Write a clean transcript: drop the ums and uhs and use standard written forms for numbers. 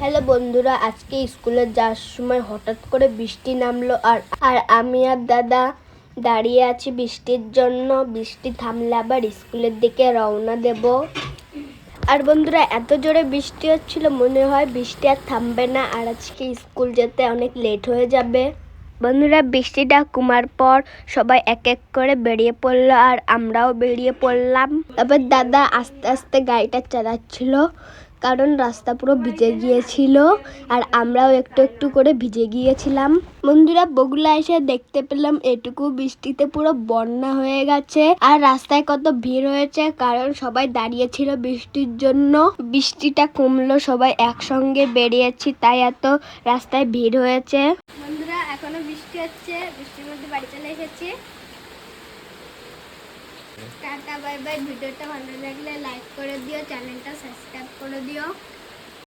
Hello বন্ধুরা, আজকে স্কুলে যাওয়ার সময় হঠাৎ করে বৃষ্টি নামলো আর আমি আর দাদা দাঁড়িয়ে আছি বৃষ্টির জন্য। বৃষ্টি থামলে আবার স্কুলের দিকে রওনা দেব। আর বন্ধুরা, এত জোরে বৃষ্টি হচ্ছিল মনে হয় বৃষ্টি আর থামবে না, আর আজকে স্কুল যেতে অনেক লেট হয়ে যাবে। বন্ধুরা, বৃষ্টিটা কমার পর সবাই এক এক করে বেরিয়ে পড়লো আর আমরাও বেরিয়ে পড়লাম। তারপর দাদা আস্তে আস্তে গাড়িটা চালাচ্ছিল কারণ রাস্তা পুরো ভিজে গিয়েছিল আর আমরাও একটু একটু করে ভিজে গিয়েছিলাম। বন্ধুরা, বগুলা এসে দেখতে পেলাম এটুকু বৃষ্টিতে পুরো বন্যা হয়ে গেছে আর রাস্তায় কত ভিড় হয়েছে কারণ সবাই দাঁড়িয়েছিল বৃষ্টির জন্য। বৃষ্টিটা কমলো, সবাই একসঙ্গে বেরিয়েছি তাই এত রাস্তায় ভিড় হয়েছে। বন্ধুরা, এখনো বৃষ্টি হচ্ছে, বৃষ্টির মধ্যে বাড়ি চলে এসেছি। Tata bye bye. ভিডিওটা ভালো লাগলে লাইক করে দিও, চ্যানেলটা সাবস্ক্রাইব করে দিও।